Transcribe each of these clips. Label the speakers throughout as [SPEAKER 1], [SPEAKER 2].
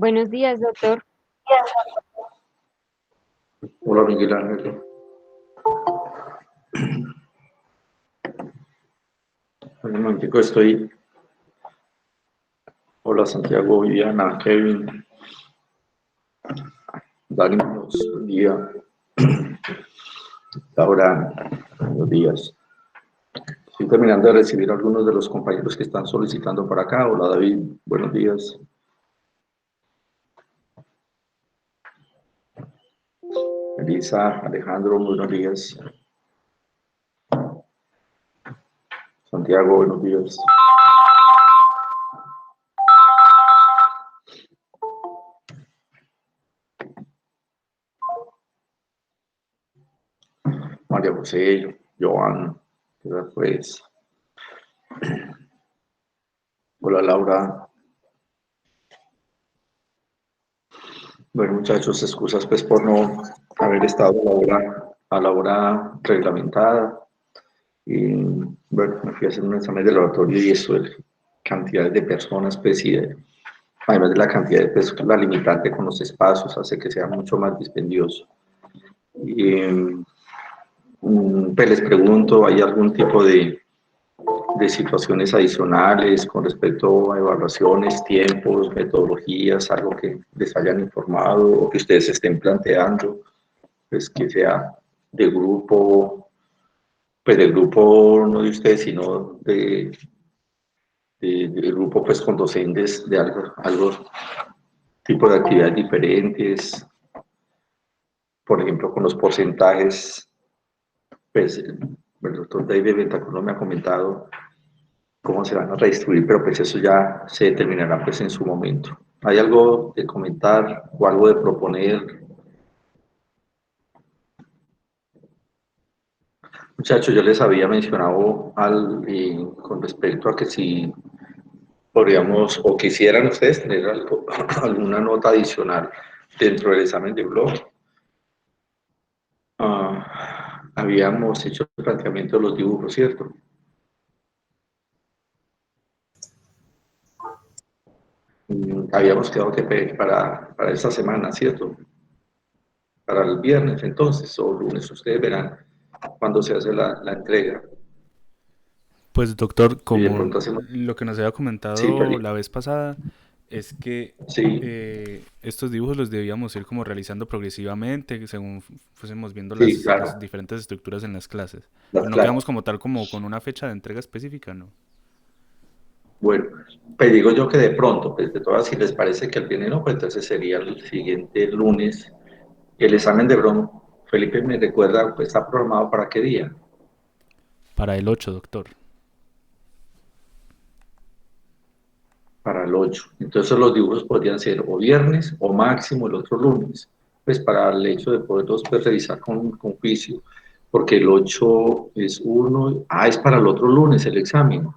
[SPEAKER 1] Buenos días, doctor.
[SPEAKER 2] Hola Miguel Ángel. Un momentico estoy. Hola Santiago, Viviana, Kevin, Dani, buen día. Laura, buenos días. Estoy terminando de recibir a algunos de los compañeros que están solicitando por acá. Hola David, buenos días. Elisa, Alejandro, buenos días. Santiago, buenos días. María José, Joan, pues. Hola Laura. Bueno, muchachos, excusas pues por no haber estado a la hora reglamentada. Y bueno, me fui a hacer un examen de laboratorio y eso, cantidades de personas, pues, además de la cantidad de pesos, la limitante con los espacios hace que sea mucho más dispendioso. Y, pues les pregunto, ¿hay algún tipo de situaciones adicionales con respecto a evaluaciones, tiempos, metodologías, algo que les hayan informado o que ustedes estén planteando, pues que sea de grupo, pues del grupo no de ustedes, sino del grupo pues con docentes de algo tipo de actividades diferentes, por ejemplo con los porcentajes, pues el doctor David Ventacuno me ha comentado cómo se van a redistribuir, pero pues eso ya se determinará pues en su momento. ¿Hay algo de comentar o algo de proponer? Muchachos, yo les había mencionado con respecto a que si podríamos o quisieran ustedes tener alguna nota adicional dentro del examen de blog. Habíamos hecho el planteamiento de los dibujos, ¿cierto? Habíamos quedado que para esta semana, ¿cierto? Para el viernes entonces, o lunes, ustedes verán cuándo se hace la entrega.
[SPEAKER 3] Pues doctor,
[SPEAKER 2] Y de
[SPEAKER 3] como
[SPEAKER 2] pronto hacemos...
[SPEAKER 3] lo que nos había
[SPEAKER 2] Sí,
[SPEAKER 3] comentado
[SPEAKER 2] Felipe.
[SPEAKER 3] la vez pasada, es que
[SPEAKER 2] Sí,
[SPEAKER 3] estos dibujos los debíamos ir como realizando progresivamente según fuésemos viendo
[SPEAKER 2] sí,
[SPEAKER 3] las
[SPEAKER 2] claro.
[SPEAKER 3] diferentes estructuras en las clases.
[SPEAKER 2] Las
[SPEAKER 3] Pero no
[SPEAKER 2] clases.
[SPEAKER 3] quedamos como tal como con una fecha de entrega específica, ¿no?
[SPEAKER 2] Bueno, pues digo yo que de pronto, pues de todas, si les parece que el viernes no, pues entonces sería el siguiente lunes. El examen de Bron, Felipe me recuerda, pues está programado para qué día.
[SPEAKER 3] Para el 8, doctor.
[SPEAKER 2] Para el 8. Entonces los dibujos podrían ser o viernes o máximo el otro lunes, pues para el hecho de poderlos pues, revisar con juicio, porque el 8 es uno, es para el otro lunes el examen,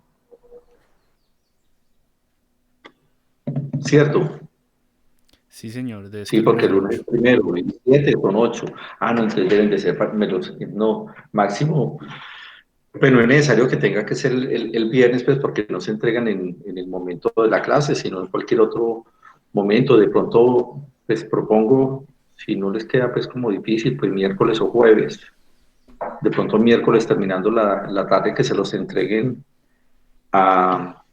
[SPEAKER 2] ¿cierto?
[SPEAKER 3] Sí, señor, de
[SPEAKER 2] Sí,
[SPEAKER 3] este
[SPEAKER 2] porque
[SPEAKER 3] lunes
[SPEAKER 2] el
[SPEAKER 3] al
[SPEAKER 2] lunes
[SPEAKER 3] 8.
[SPEAKER 2] es primero, el 7 son 8. No, entonces deben de ser, no, máximo, pues no es necesario que tenga que ser el viernes, pues porque no se entregan en el momento de la clase, sino en cualquier otro momento. De pronto, pues propongo, si no les queda pues como difícil, pues miércoles o jueves. De pronto miércoles terminando la tarde que se los entreguen a,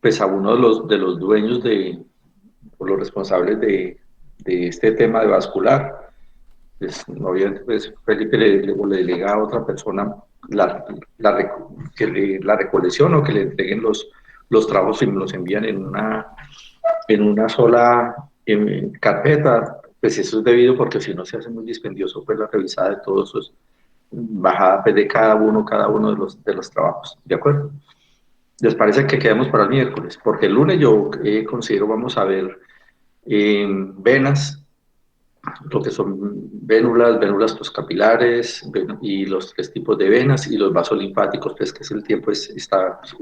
[SPEAKER 2] pues a uno de los dueños o los responsables de este tema de vascular. Pues, obviamente, pues, Felipe le delega a otra persona la recolección o que le entreguen los trabajos y me los envían en una sola carpeta. Pues eso es debido porque si no se hace muy dispendioso pues la revisada de todos esos bajada pues, de cada uno de los trabajos. ¿De acuerdo? ¿Les parece que quedemos para el miércoles? Porque el lunes yo considero vamos a ver venas, lo que son vénulas pues, capilares y los 3 tipos de venas y los vasos linfáticos, pues que es el tiempo es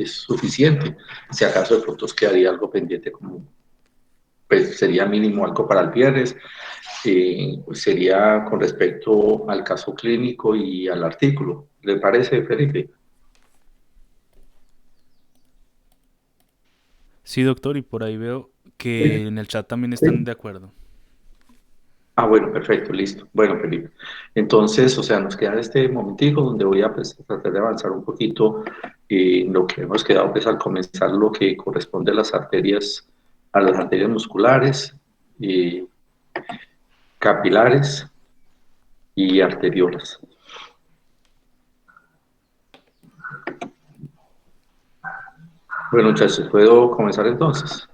[SPEAKER 2] suficiente. Si acaso de pronto os quedaría algo pendiente, como pues sería mínimo algo para el viernes, pues, sería con respecto al caso clínico y al artículo. ¿Le parece, Felipe?
[SPEAKER 3] Sí, doctor, y por ahí veo que en el chat también están
[SPEAKER 2] Sí.
[SPEAKER 3] de acuerdo.
[SPEAKER 2] Ah, bueno, perfecto, listo. Bueno, Felipe. Entonces, o sea, nos queda este momentico donde voy a pues, tratar de avanzar un poquito en lo que hemos quedado pues, al comenzar lo que corresponde a las arterias musculares, eh, capilares y arteriolas. Bueno, muchachos, ¿puedo comenzar entonces?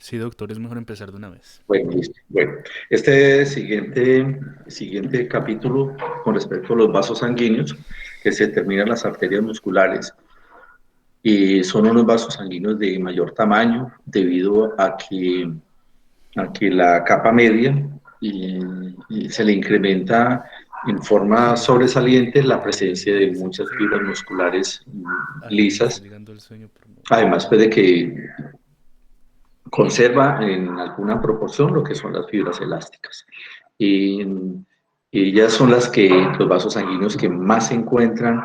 [SPEAKER 3] Sí, doctor, es mejor empezar de una vez.
[SPEAKER 2] Bueno, listo. Bueno, este siguiente capítulo con respecto a los vasos sanguíneos, que se determinan las arterias musculares, y son unos vasos sanguíneos de mayor tamaño debido a que la capa media y se le incrementa en forma sobresaliente la presencia de muchas fibras musculares
[SPEAKER 3] Ay, me está
[SPEAKER 2] lisas,
[SPEAKER 3] llegando el sueño, pero no.
[SPEAKER 2] además pues, de que conserva en alguna proporción lo que son las fibras elásticas. Y ellas son los vasos sanguíneos que más se encuentran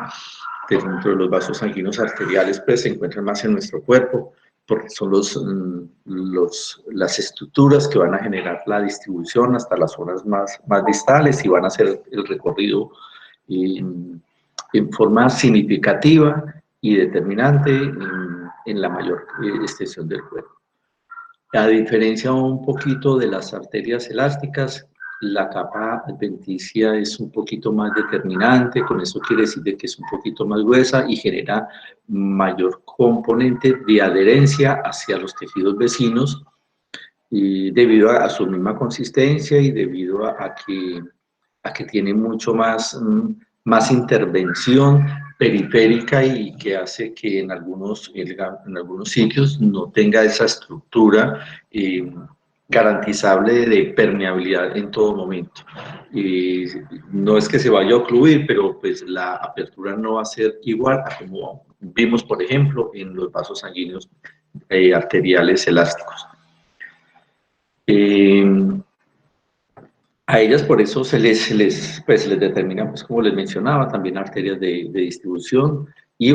[SPEAKER 2] dentro de los vasos sanguíneos arteriales, pues se encuentran más en nuestro cuerpo, porque son las estructuras que van a generar la distribución hasta las zonas más distales y van a hacer el recorrido en forma significativa y determinante en la mayor extensión del cuerpo. A diferencia un poquito de las arterias elásticas, la capa adventicia es un poquito más determinante, con eso quiere decir de que es un poquito más gruesa y genera mayor componente de adherencia hacia los tejidos vecinos y debido a su misma consistencia y debido a que tiene mucho más intervención periférica y que hace que en algunos sitios no tenga esa estructura garantizable de permeabilidad en todo momento. Y no es que se vaya a ocluir, pero pues la apertura no va a ser igual a como vimos, por ejemplo, en los vasos sanguíneos arteriales elásticos. Eh, a ellas por eso pues, se les determina, pues, como les mencionaba, también arterias de distribución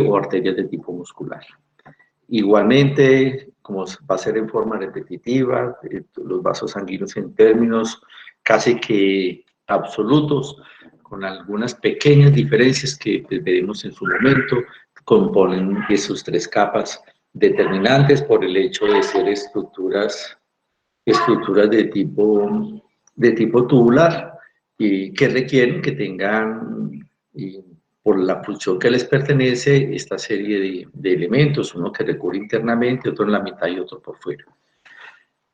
[SPEAKER 2] o arterias de tipo muscular. Igualmente, como va a ser en forma repetitiva, los vasos sanguíneos en términos casi que absolutos, con algunas pequeñas diferencias que pues, veremos en su momento, componen sus tres capas determinantes por el hecho de ser estructuras de tipo tubular y que requieren que tengan, por la función que les pertenece, esta serie de elementos, uno que recorre internamente, otro en la mitad y otro por fuera.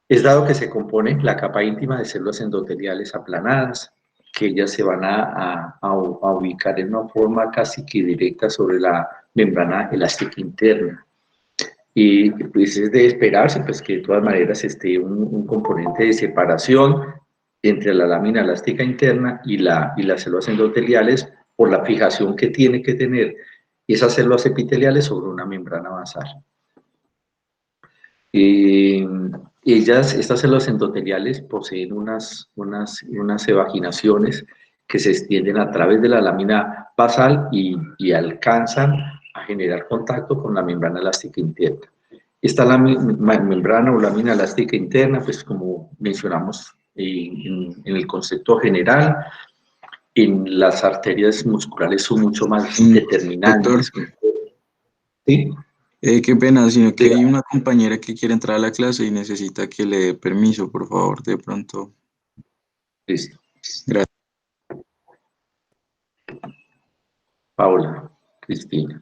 [SPEAKER 2] Es dado que se compone la capa íntima de células endoteliales aplanadas, que ellas se van a ubicar en una forma casi que directa sobre la membrana elástica interna. Y pues es de esperarse pues, que de todas maneras esté un componente de separación entre la lámina elástica interna y las células endoteliales por la fijación que tiene que tener esas células epiteliales sobre una membrana basal. Estas células endoteliales poseen unas evaginaciones que se extienden a través de la lámina basal y alcanzan a generar contacto con la membrana elástica interna. Esta membrana o lámina elástica interna, pues como mencionamos en el concepto general, en las arterias musculares son mucho más
[SPEAKER 1] Doctor,
[SPEAKER 2] determinantes. ¿Sí?
[SPEAKER 1] qué pena, sino que
[SPEAKER 2] Diga.
[SPEAKER 1] hay una compañera que quiere entrar a la clase y necesita que le dé permiso, por favor, de pronto.
[SPEAKER 2] Listo.
[SPEAKER 1] Gracias.
[SPEAKER 2] Paula, Cristina.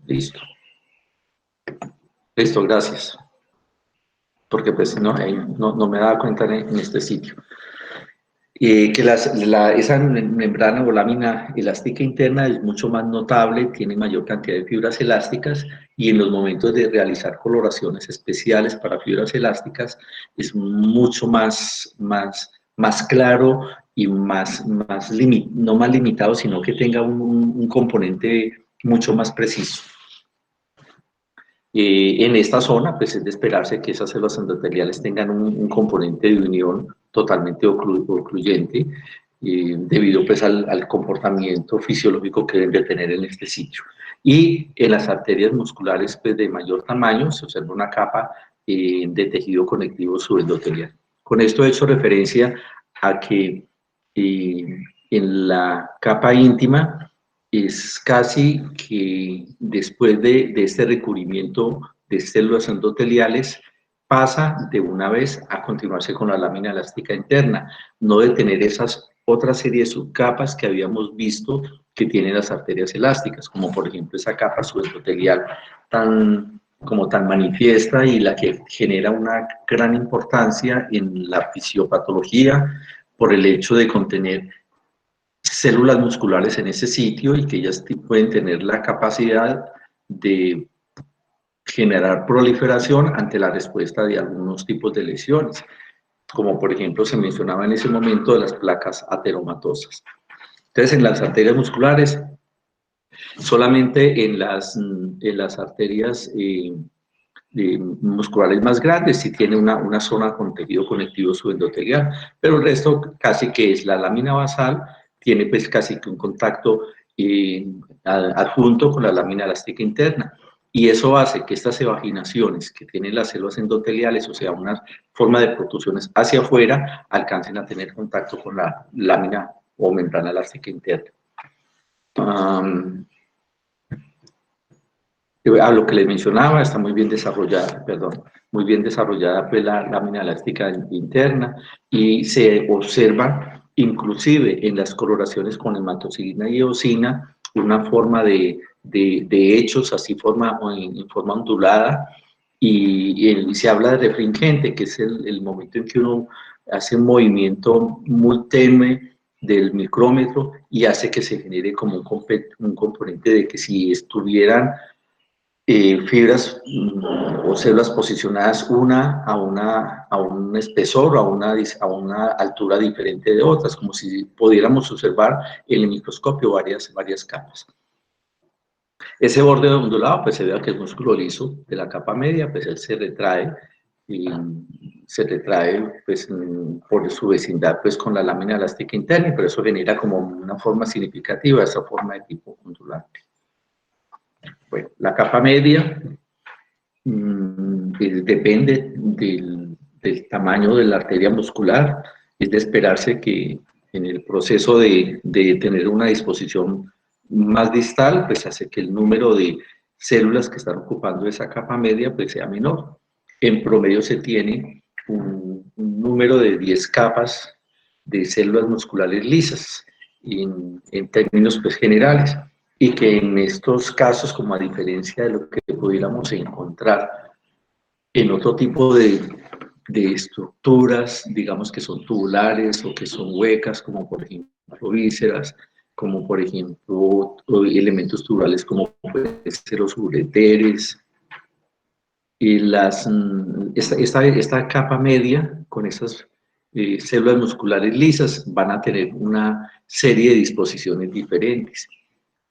[SPEAKER 2] Listo. Listo, gracias. Porque pues no me daba cuenta en este sitio. Que esa membrana o lámina elástica interna es mucho más notable, tiene mayor cantidad de fibras elásticas y en los momentos de realizar coloraciones especiales para fibras elásticas es mucho más claro y no más limitado, sino que tenga un componente mucho más preciso. En esta zona, pues es de esperarse que esas células endoteliales tengan un componente de unión totalmente ocluyente debido pues al comportamiento fisiológico que deben de tener en este sitio. Y en las arterias musculares pues, de mayor tamaño se observa una capa de tejido conectivo subendotelial. Con esto he hecho referencia a que en la capa íntima es casi que después de este recubrimiento de células endoteliales pasa de una vez a continuarse con la lámina elástica interna, no de tener esas otra serie de subcapas que habíamos visto que tienen las arterias elásticas, como por ejemplo esa capa subendotelial tan manifiesta y la que genera una gran importancia en la fisiopatología por el hecho de contener células musculares en ese sitio y que ellas pueden tener la capacidad de generar proliferación ante la respuesta de algunos tipos de lesiones, como por ejemplo se mencionaba en ese momento de las placas ateromatosas. Entonces, en las arterias musculares, solamente en las arterias musculares más grandes sí tiene una zona con tejido conectivo subendotelial, pero el resto casi que es la lámina basal, tiene pues casi que un contacto adjunto con la lámina elástica interna. Y eso hace que estas evaginaciones que tienen las células endoteliales, o sea, una forma de protrusiones hacia afuera, alcancen a tener contacto con la lámina o membrana elástica interna. A lo que les mencionaba, está muy bien desarrollada, muy bien desarrollada pues, la lámina elástica interna y se observa inclusive en las coloraciones con hematocilina y eosina una forma de hechos así en forma ondulada y se habla de refringente, que es el momento en que uno hace un movimiento muy tenue del micrómetro y hace que se genere como un componente de que si estuvieran fibras o células posicionadas una a un espesor o a una altura diferente de otras, como si pudiéramos observar en el microscopio varias capas. Ese borde ondulado, pues se ve que el músculo liso de la capa media, pues él se retrae pues, por su vecindad pues, con la lámina elástica interna, y por eso genera como una forma significativa esa forma de tipo ondulante. Bueno, la capa media depende del tamaño de la arteria muscular. Es de esperarse que en el proceso de tener una disposición más distal, pues hace que el número de células que están ocupando esa capa media pues sea menor. En promedio se tiene un número de 10 capas de células musculares lisas en términos pues, generales, y que en estos casos, como a diferencia de lo que pudiéramos encontrar en otro tipo de estructuras, digamos que son tubulares o que son huecas, como por ejemplo vísceras, como por ejemplo elementos tubulares como pueden ser los ureteres, y esta capa media con esas células musculares lisas van a tener una serie de disposiciones diferentes,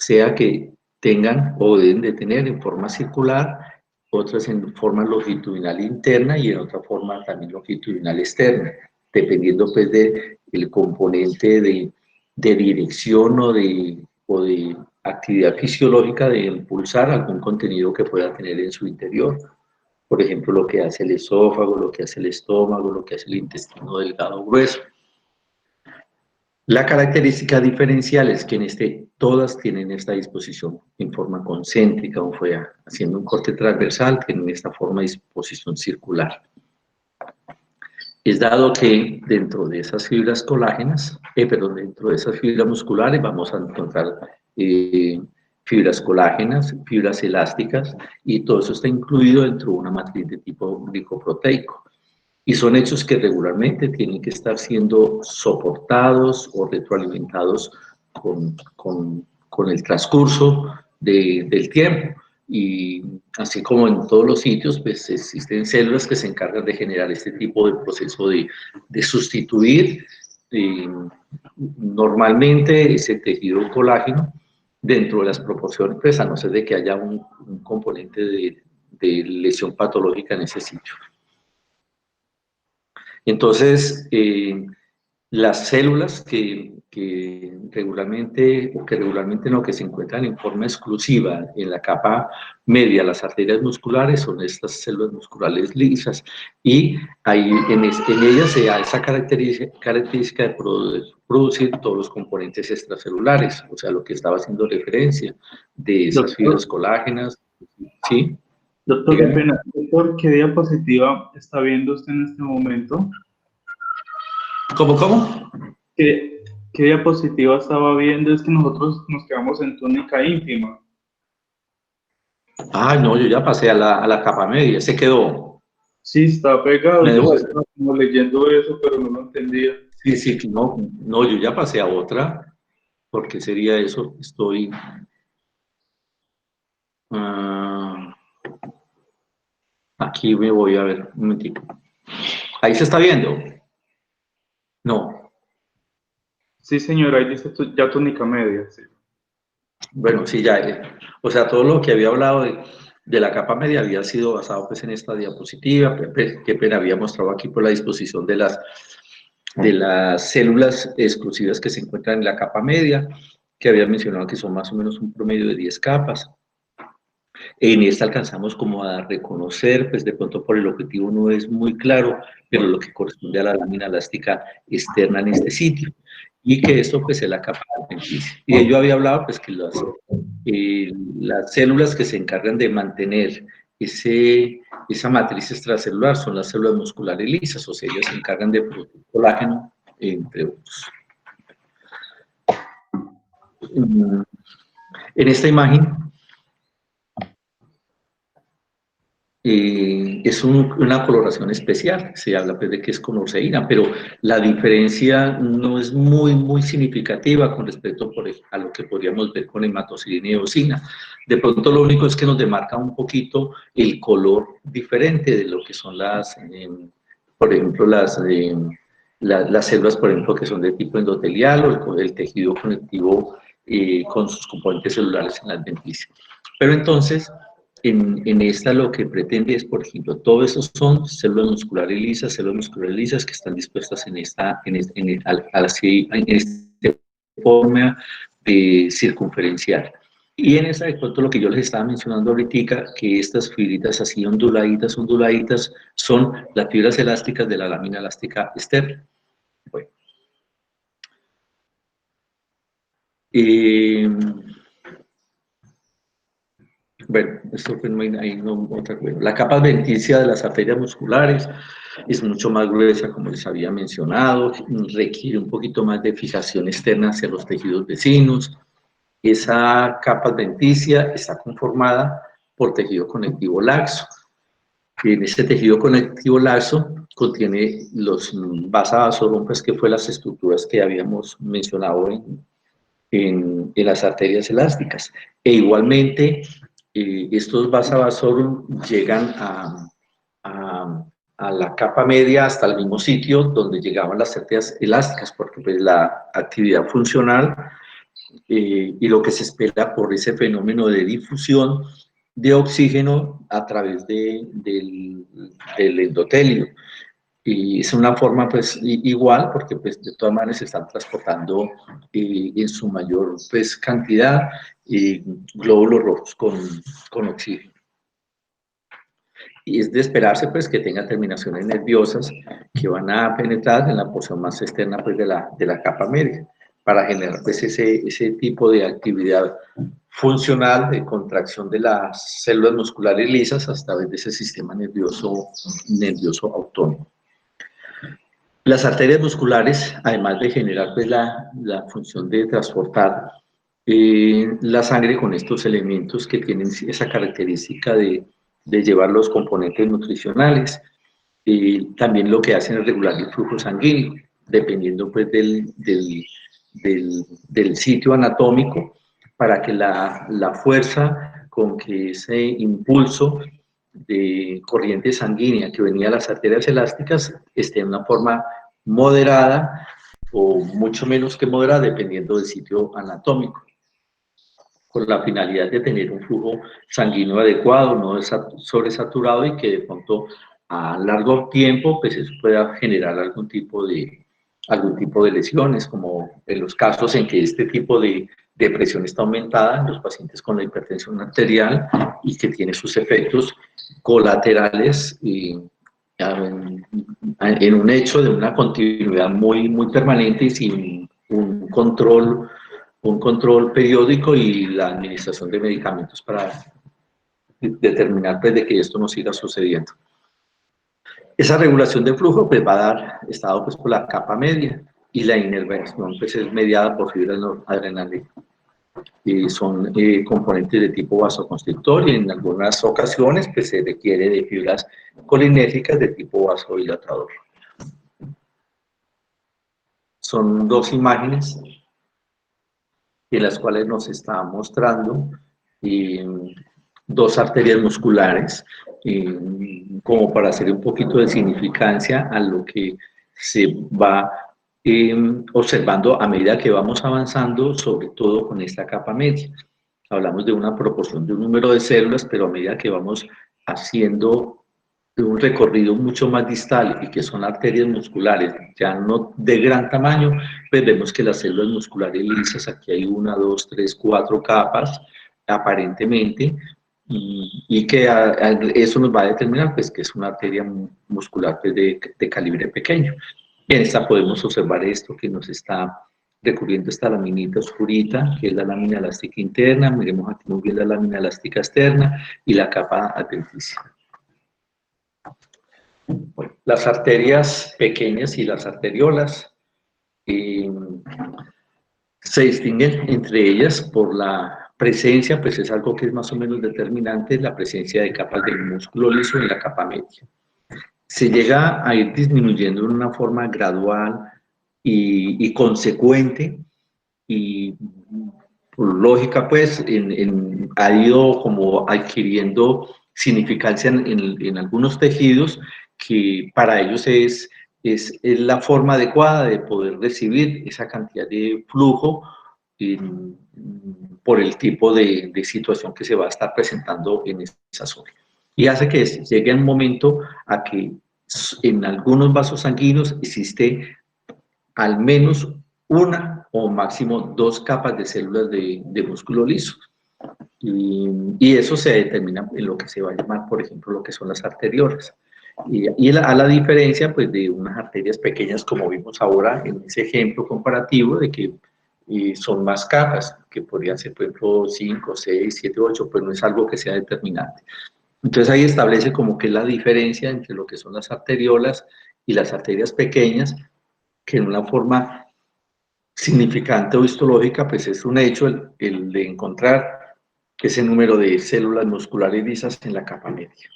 [SPEAKER 2] sea que tengan o deben de tener en forma circular, otras en forma longitudinal interna y en otra forma también longitudinal externa, dependiendo pues del componente de dirección o de actividad fisiológica de impulsar algún contenido que pueda tener en su interior. Por ejemplo, lo que hace el esófago, lo que hace el estómago, lo que hace el intestino delgado grueso. La característica diferencial es que todas tienen esta disposición en forma concéntrica, o fuera, haciendo un corte transversal, tienen esta forma de disposición circular. Es dado que dentro de esas fibras colágenas, dentro de esas fibras musculares vamos a encontrar fibras colágenas, fibras elásticas, y todo eso está incluido dentro de una matriz de tipo glicoproteico. Y son hechos que regularmente tienen que estar siendo soportados o retroalimentados con el transcurso del tiempo. Y así como en todos los sitios, pues existen células que se encargan de generar este tipo de proceso de sustituir normalmente ese tejido colágeno dentro de las proporciones, pues a no ser de que haya un componente de lesión patológica en ese sitio. Entonces, las células que regularmente, o que regularmente no, que se encuentran en forma exclusiva en la capa media, las arterias musculares, son estas células musculares lisas, y ahí en ellas se da esa característica de producir todos los componentes extracelulares, o sea, lo que estaba haciendo referencia de esas fibras
[SPEAKER 4] Doctor,
[SPEAKER 2] colágenas, ¿sí?
[SPEAKER 4] doctor, qué
[SPEAKER 2] Dígame.
[SPEAKER 4] pena. Doctor, ¿qué diapositiva está viendo usted en este momento?
[SPEAKER 2] ¿Cómo?
[SPEAKER 4] ¿Qué diapositiva estaba viendo? Es que nosotros nos quedamos en túnica ínfima.
[SPEAKER 2] Ah, no, yo ya pasé a la capa media, se quedó.
[SPEAKER 4] Sí, está pegado.
[SPEAKER 2] Me
[SPEAKER 4] Yo
[SPEAKER 2] devuelvo.
[SPEAKER 4] estaba como leyendo eso, pero no lo entendía.
[SPEAKER 2] Sí, sí, no, no, yo ya pasé a otra, porque sería eso, estoy, ah, aquí me voy a ver, un momentito. Ahí se está viendo. No,
[SPEAKER 4] Sí, señora, ahí dice ya túnica media. Sí.
[SPEAKER 2] bueno, sí, ya, o sea, todo lo que había hablado de la capa media había sido basado pues en esta diapositiva, que pena había mostrado aquí por la disposición de las células exclusivas que se encuentran en la capa media, que había mencionado que son más o menos un promedio de 10 capas. En esta alcanzamos como a reconocer, pues de pronto por el objetivo no es muy claro, pero lo que corresponde a la lámina elástica externa en este sitio. Y que esto pues es la capa adventicia. Y yo había hablado pues que las células que se encargan de mantener esa matriz extracelular son las células musculares lisas, o sea, ellas se encargan de producir colágeno, entre otros. En esta imagen es una coloración especial, se habla pues de que es colorseína, pero la diferencia no es muy significativa con respecto a lo que podríamos ver con hematocilina y eosina. De pronto lo único es que nos demarca un poquito el color diferente de lo que son por ejemplo, las células, por ejemplo, que son de tipo endotelial o el tejido conectivo con sus componentes celulares en la adventicia. Pero entonces, en esta lo que pretende es, por ejemplo, todo eso son células musculares lisas que están dispuestas en esta forma circunferencial. Y en esa, de pronto, lo que yo les estaba mencionando ahorita, que estas fibritas así onduladitas, son las fibras elásticas de la lámina elástica externa. Bueno. Bueno, esto fue ahí no, otra cosa. La capa adventicia de las arterias musculares es mucho más gruesa, como les había mencionado, requiere un poquito más de fijación externa hacia los tejidos vecinos. Esa capa adventicia está conformada por tejido conectivo laxo. En este tejido conectivo laxo contiene los vasovasorum, que fue las estructuras que habíamos mencionado en las arterias elásticas. E igualmente, estos vasovasorum llegan a la capa media hasta el mismo sitio donde llegaban las arterias elásticas, porque pues, la actividad funcional y lo que se espera por ese fenómeno de difusión de oxígeno a través del endotelio. Y es una forma pues igual porque pues de todas maneras se están transportando en su mayor pues cantidad glóbulos rojos con oxígeno. Y es de esperarse pues que tenga terminaciones nerviosas que van a penetrar en la porción más externa pues de la capa media para generar pues ese tipo de actividad funcional de contracción de las células musculares lisas a través de ese sistema nervioso autónomo. Las arterias musculares, además de generar pues, la función de transportar la sangre con estos elementos que tienen esa característica de llevar los componentes nutricionales, también lo que hacen es regular el flujo sanguíneo, dependiendo pues, del sitio anatómico, para que la fuerza con que ese impulso de corriente sanguínea que venía a las arterias elásticas esté en una forma moderada o mucho menos que moderada, dependiendo del sitio anatómico, con la finalidad de tener un flujo sanguíneo adecuado, no sobresaturado y que de pronto a largo tiempo pues eso pueda generar algún tipo de algún tipo de lesiones, como en los casos en que este tipo de presión está aumentada en los pacientes con la hipertensión arterial y que tiene sus efectos colaterales en un hecho de una continuidad muy, muy permanente y sin un control periódico y la administración de medicamentos para determinar pues, de que esto no siga sucediendo. Esa regulación de flujo pues, va a dar estado pues, por la capa media y la inervación pues, es mediada por fibra noradrenal. Son componentes de tipo vasoconstrictor y en algunas ocasiones pues, se requiere de fibras colinérgicas de tipo vasodilatador. Son dos imágenes en las cuales nos está mostrando dos arterias musculares, como para hacer un poquito de significancia a lo que se va observando a medida que vamos avanzando, sobre todo con esta capa media. Hablamos de una proporción de un número de células, pero a medida que vamos haciendo un recorrido mucho más distal y que son arterias musculares, ya no de gran tamaño, pues vemos que las células musculares lisas, aquí hay 1, 2, 3, 4 capas, aparentemente, y que eso nos va a determinar pues, que es una arteria muscular pues, de calibre pequeño. Y en esta podemos observar esto que nos está recurriendo esta laminita oscurita, que es la lámina elástica interna, miremos aquí muy bien la lámina elástica externa y la capa adventicia. Bueno, las arterias pequeñas y las arteriolas se distinguen entre ellas por la presencia, pues es algo que es más o menos determinante, la presencia de capas de músculo liso en la capa media. Se llega a ir disminuyendo en una forma gradual y consecuente y por lógica pues ha ido como adquiriendo significancia en algunos tejidos que para ellos es la forma adecuada de poder recibir esa cantidad de flujo por el tipo de situación que se va a estar presentando en esa zona. Y hace que llegue un momento a que en algunos vasos sanguíneos existe al menos una o máximo 2 capas de células de músculo liso. Y eso se determina en lo que se va a llamar, por ejemplo, lo que son las arteriolas. Y a la diferencia pues, de unas arterias pequeñas, como vimos ahora en ese ejemplo comparativo, de que son más capas, que podrían ser, por ejemplo, 5, 6, 7, 8, pues no es algo que sea determinante. Entonces ahí establece como que la diferencia entre lo que son las arteriolas y las arterias pequeñas, que en una forma significante o histológica, pues es un hecho el de encontrar ese número de células musculares lisas en la capa media.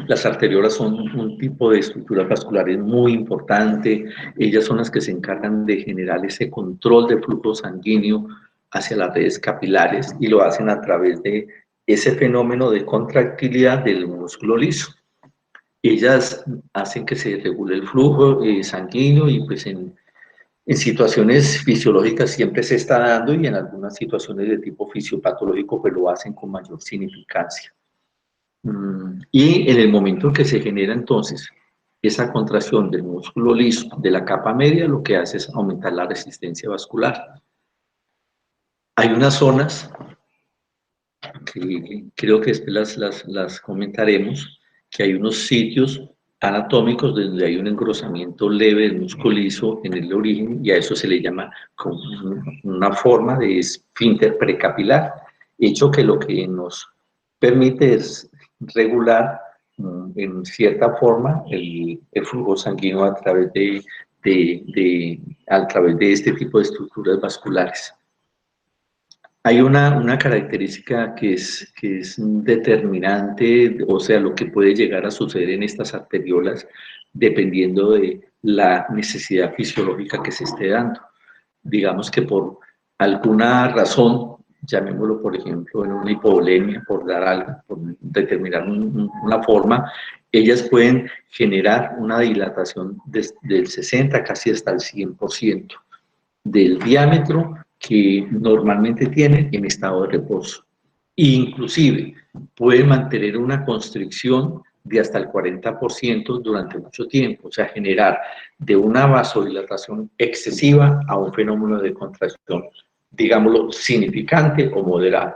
[SPEAKER 2] Las arteriolas son un tipo de estructuras vasculares muy importante, ellas son las que se encargan de generar ese control de flujo sanguíneo hacia las redes capilares y lo hacen a través de ese fenómeno de contractilidad del músculo liso. Ellas hacen que se regule el flujo sanguíneo y pues en situaciones fisiológicas siempre se está dando y en algunas situaciones de tipo fisiopatológico pues lo hacen con mayor significancia. Y en el momento en que se genera entonces esa contracción del músculo liso de la capa media, lo que hace es aumentar la resistencia vascular. Hay unas zonas que creo que después las comentaremos, que hay unos sitios anatómicos donde hay un engrosamiento leve del músculo liso en el origen y a eso se le llama como una forma de esfínter precapilar, hecho que lo que nos permite es regular en cierta forma el flujo sanguíneo a través de este tipo de estructuras vasculares. Hay una característica que es determinante, o sea, lo que puede llegar a suceder en estas arteriolas dependiendo de la necesidad fisiológica que se esté dando. Digamos que por alguna razón, llamémoslo por ejemplo en una hipovolemia, por dar algo, por determinar una forma, ellas pueden generar una dilatación del 60 casi hasta el 100% del diámetro que normalmente tienen en estado de reposo. Inclusive pueden mantener una constricción de hasta el 40% durante mucho tiempo, o sea, generar de una vasodilatación excesiva a un fenómeno de contracción, digámoslo, significante o moderado,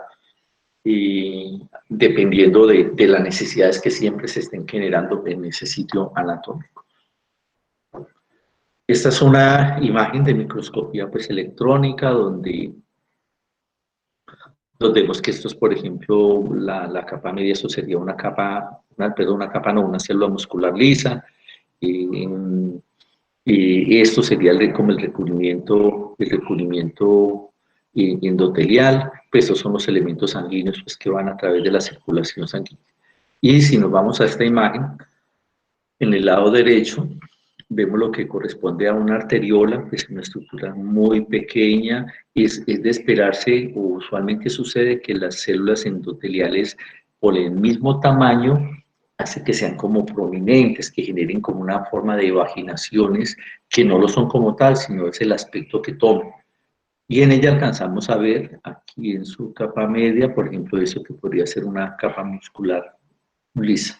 [SPEAKER 2] y dependiendo de las necesidades que siempre se estén generando en ese sitio anatómico. Esta es una imagen de microscopía pues, electrónica donde vemos que esto es, por ejemplo, la capa media, eso sería una capa, una célula muscular lisa, y, y esto sería como el recubrimiento endotelial, pues estos son los elementos sanguíneos pues, que van a través de la circulación sanguínea. Y si nos vamos a esta imagen, en el lado derecho, vemos lo que corresponde a una arteriola, que es una estructura muy pequeña, es de esperarse, o usualmente sucede que las células endoteliales, por el mismo tamaño, hace que sean como prominentes, que generen como una forma de vaginaciones, que no lo son como tal, sino es el aspecto que toman. Y en ella alcanzamos a ver, aquí en su capa media, por ejemplo, eso que podría ser una capa muscular lisa.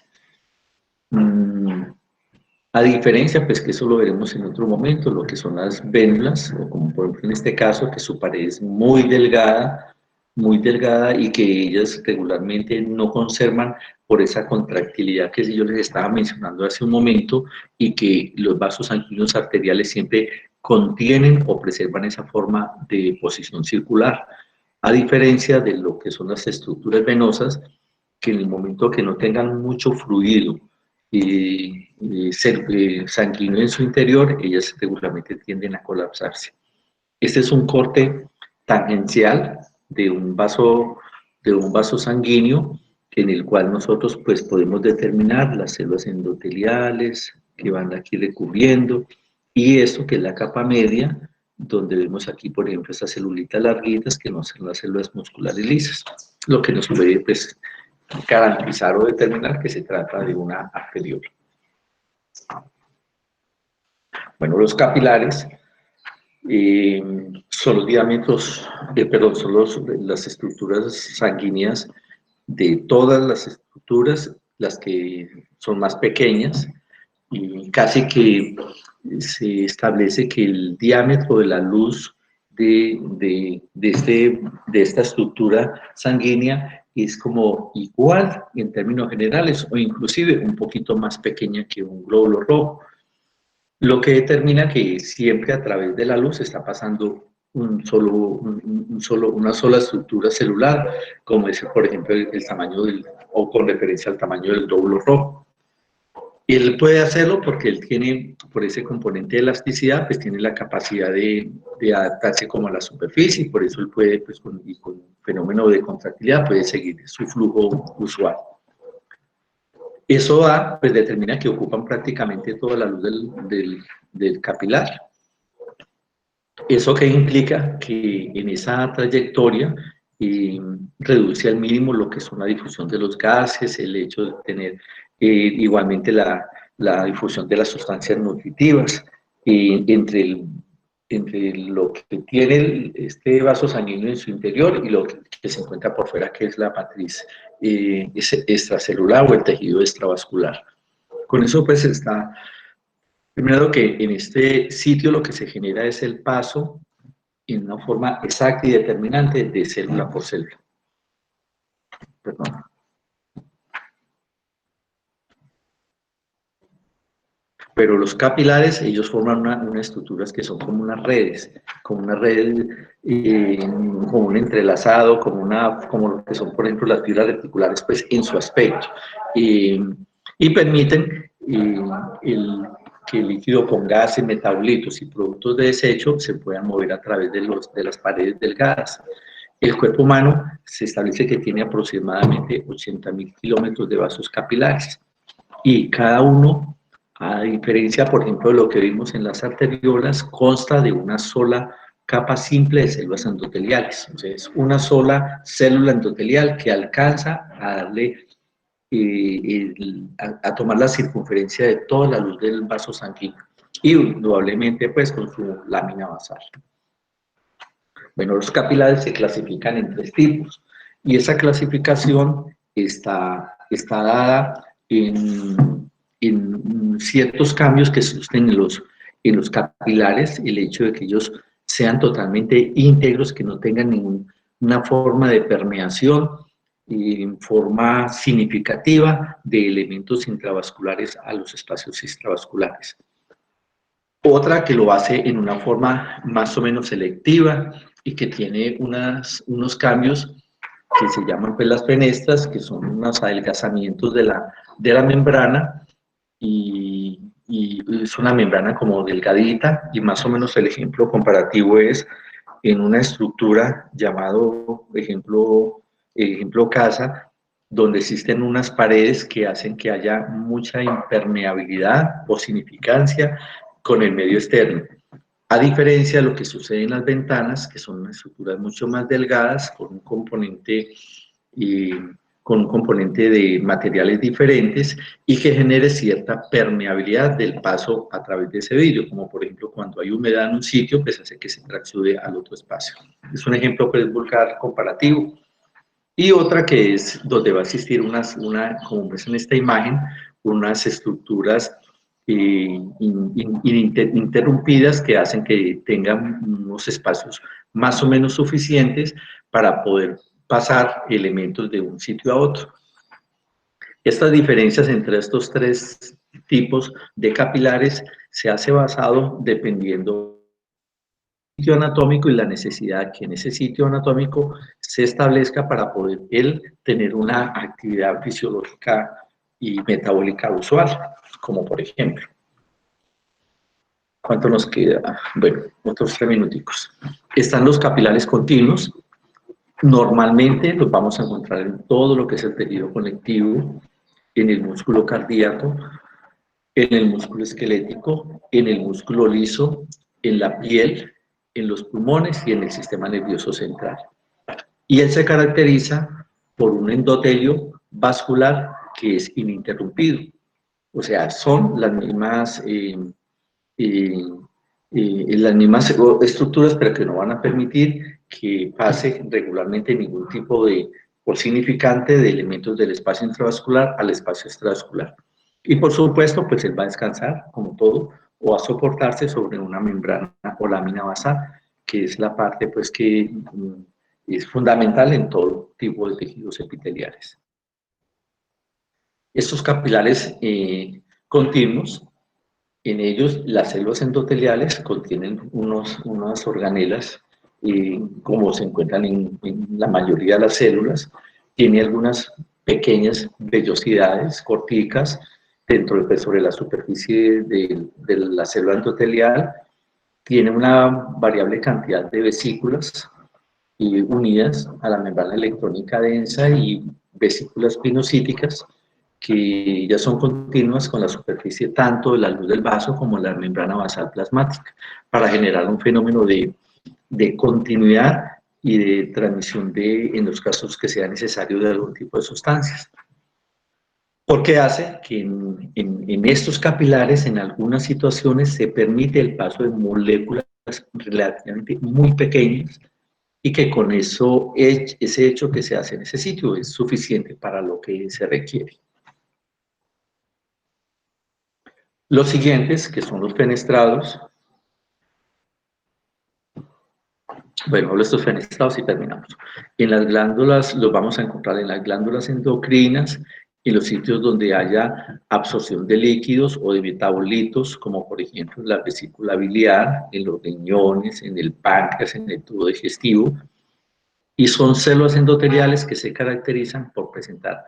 [SPEAKER 2] A diferencia, pues que eso lo veremos en otro momento, lo que son las vénulas, o como por ejemplo en este caso, que su pared es muy delgada y que ellas regularmente no conservan por esa contractilidad que yo les estaba mencionando hace un momento, y que los vasos sanguíneos arteriales siempre contienen o preservan esa forma de posición circular, a diferencia de lo que son las estructuras venosas, que en el momento que no tengan mucho fluido sanguíneo en su interior, ellas regularmente tienden a colapsarse. Este es un corte tangencial de un vaso sanguíneo, en el cual nosotros pues, podemos determinar las células endoteliales que van aquí recubriendo, y esto que es la capa media, donde vemos aquí, por ejemplo, estas celulitas larguitas que no son las células musculares lisas, lo que nos puede pues, garantizar o determinar que se trata de una arteriola. Bueno, los capilares son los diámetros, son las estructuras sanguíneas de todas las estructuras, las que son más pequeñas, y casi que se establece que el diámetro de la luz de esta estructura sanguínea es como igual en términos generales, o inclusive un poquito más pequeña que un glóbulo rojo, lo que determina que siempre a través de la luz está pasando una sola estructura celular, como es, por ejemplo, el tamaño o con referencia al tamaño del glóbulo rojo. Y él puede hacerlo porque él tiene, por ese componente de elasticidad, pues tiene la capacidad de adaptarse como a la superficie, y por eso él puede, pues con fenómeno de contractilidad, puede seguir su flujo usual. Eso pues determina que ocupan prácticamente toda la luz del capilar. ¿Eso qué implica? Que en esa trayectoria reduce al mínimo lo que son la difusión de los gases, el hecho de tener igualmente la difusión de las sustancias nutritivas, entre lo que tiene este vaso sanguíneo en su interior y lo que se encuentra por fuera, que es la matriz extracelular o el tejido extravascular. Con eso pues está, primero que en este sitio lo que se genera es el paso en una forma exacta y determinante de célula por célula. Perdón. Pero los capilares, ellos forman unas estructuras que son como unas redes, como un entrelazado, como lo que son, por ejemplo, las fibras reticulares, pues en su aspecto, y permiten que el líquido con gases, metabolitos y productos de desecho se puedan mover a través de las paredes delgadas. El cuerpo humano se establece que tiene aproximadamente 80.000 kilómetros de vasos capilares, y cada uno, a diferencia, por ejemplo, de lo que vimos en las arteriolas, consta de una sola capa simple de células endoteliales. Entonces, una sola célula endotelial que alcanza a darle, a tomar la circunferencia de toda la luz del vaso sanguíneo, y indudablemente, pues, con su lámina basal. Bueno, los capilares se clasifican en 3 tipos, y esa clasificación está dada en ciertos cambios que suceden en los capilares, el hecho de que ellos sean totalmente íntegros, que no tengan ninguna forma de permeación en forma significativa de elementos intravasculares a los espacios extravasculares. Otra que lo hace en una forma más o menos selectiva y que tiene unos cambios que se llaman pues, las fenestras, que son unos adelgazamientos de la membrana y es una membrana como delgadita y más o menos el ejemplo comparativo es en una estructura llamado ejemplo casa, donde existen unas paredes que hacen que haya mucha impermeabilidad o significancia con el medio externo. A diferencia de lo que sucede en las ventanas, que son unas estructuras mucho más delgadas, con un componente de materiales diferentes y que genere cierta permeabilidad del paso a través de ese vidrio, como por ejemplo cuando hay humedad en un sitio, pues hace que se transsude al otro espacio. Es un ejemplo pues, vulgar comparativo. Y otra que es donde va a existir como ves en esta imagen, unas estructuras interrumpidas que hacen que tengan unos espacios más o menos suficientes para poder pasar elementos de un sitio a otro. Estas diferencias entre estos tres tipos de capilares se hace basado dependiendo del sitio anatómico y la necesidad que en ese sitio anatómico se establezca para poder él tener una actividad fisiológica y metabólica usual, como por ejemplo. ¿Cuánto nos queda? Bueno, otros 3 minuticos. Están los capilares continuos. Normalmente los vamos a encontrar en todo lo que es el tejido conectivo, en el músculo cardíaco, en el músculo esquelético, en el músculo liso, en la piel, en los pulmones y en el sistema nervioso central. Y él se caracteriza por un endotelio vascular que es ininterrumpido. O sea, son las mismas estructuras, pero que no van a permitir que pase regularmente ningún tipo de, por significante, de elementos del espacio intravascular al espacio extravascular. Y por supuesto, pues él va a descansar, como todo, o a soportarse sobre una membrana o lámina basal, que es la parte pues que es fundamental en todo tipo de tejidos epiteliales. Estos capilares continuos, en ellos las células endoteliales contienen unas organelas, como se encuentran en la mayoría de las células, tiene algunas pequeñas vellosidades corticas sobre la superficie de la célula endotelial, tiene una variable cantidad de vesículas unidas a la membrana electrónica densa y vesículas pinocíticas que ya son continuas con la superficie tanto de la luz del vaso como la membrana basal plasmática, para generar un fenómeno de continuidad y de transmisión en los casos que sea necesario de algún tipo de sustancias. Porque hace que en estos capilares, en algunas situaciones, se permite el paso de moléculas relativamente muy pequeñas y que con eso, ese hecho que se hace en ese sitio es suficiente para lo que se requiere. Los siguientes, que son los fenestrados. Bueno, hablo de estos fenestrados y terminamos. En las glándulas, los vamos a encontrar en las glándulas endocrinas, en los sitios donde haya absorción de líquidos o de metabolitos, como por ejemplo en la vesícula biliar, en los riñones, en el páncreas, en el tubo digestivo. Y son células endoteliales que se caracterizan por presentar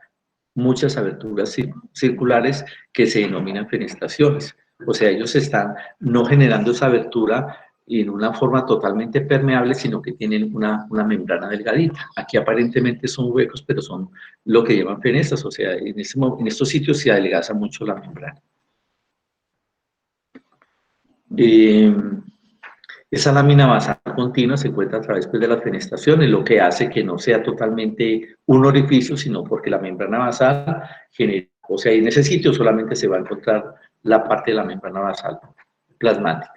[SPEAKER 2] muchas aberturas circulares que se denominan fenestraciones. O sea, ellos están no generando esa abertura en una forma totalmente permeable, sino que tienen una membrana delgadita. Aquí aparentemente son huecos, pero son lo que llaman fenestras, o sea, en estos sitios se adelgaza mucho la membrana. Esa lámina basal continua se encuentra a través de las fenestraciones, lo que hace que no sea totalmente un orificio, sino porque la membrana basal genera, o sea, en ese sitio solamente se va a encontrar la parte de la membrana basal plasmática.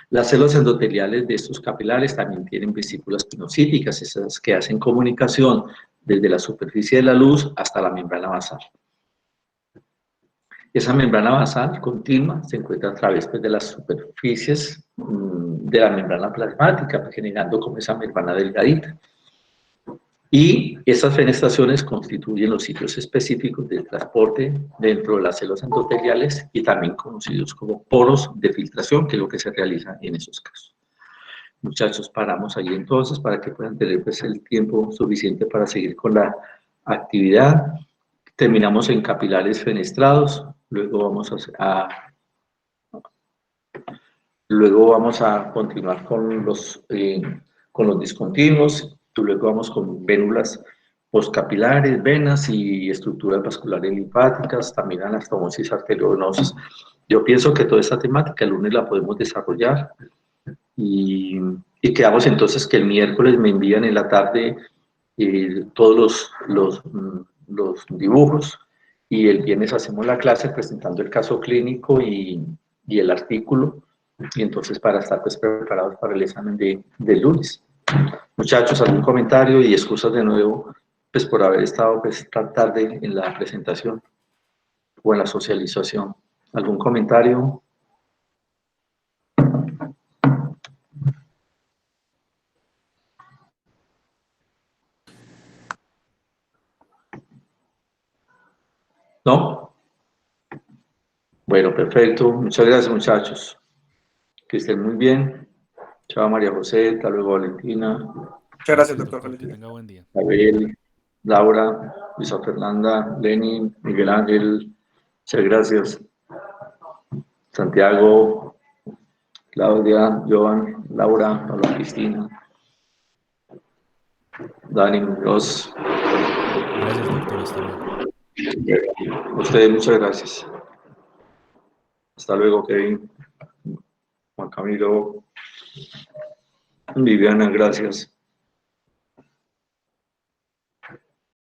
[SPEAKER 2] Las células endoteliales de estos capilares también tienen vesículas pinocíticas, esas que hacen comunicación desde la superficie de la luz hasta la membrana basal. Esa membrana basal continua se encuentra a través pues, de las superficies de la membrana plasmática, generando como esa membrana delgadita. Y esas fenestraciones constituyen los sitios específicos del transporte dentro de las células endoteliales y también conocidos como poros de filtración, que es lo que se realiza en esos casos. Muchachos, paramos ahí entonces para que puedan tener pues, el tiempo suficiente para seguir con la actividad. Terminamos en capilares fenestrados, luego vamos a continuar con los discontinuos, luego vamos con vénulas postcapilares, venas y estructuras vasculares linfáticas, también anastomosis arteriovenosis. Yo pienso que toda esta temática el lunes la podemos desarrollar y quedamos entonces que el miércoles me envían en la tarde todos los dibujos y el viernes hacemos la clase presentando el caso clínico y el artículo, y entonces para estar pues, preparados para el examen de lunes. Muchachos, ¿algún comentario? Y excusas de nuevo pues, por haber estado pues, tan tarde en la presentación o en la socialización. ¿Algún comentario? ¿No? Bueno, perfecto. Muchas gracias, muchachos. Que estén muy bien. Chao, María José. Hasta luego, Valentina.
[SPEAKER 5] Muchas gracias, doctor.
[SPEAKER 3] Que
[SPEAKER 5] Feliz día.
[SPEAKER 3] tenga buen día.
[SPEAKER 2] Abel, Laura, Luisa Fernanda, Lenin, Miguel Ángel. Muchas gracias. Santiago, Claudia, Joan, Laura, Paula Cristina, Dani Muñoz.
[SPEAKER 3] Gracias, doctor. Hasta luego.
[SPEAKER 2] A ustedes, muchas gracias. Hasta luego, Kevin. Juan Camilo. Viviana, gracias.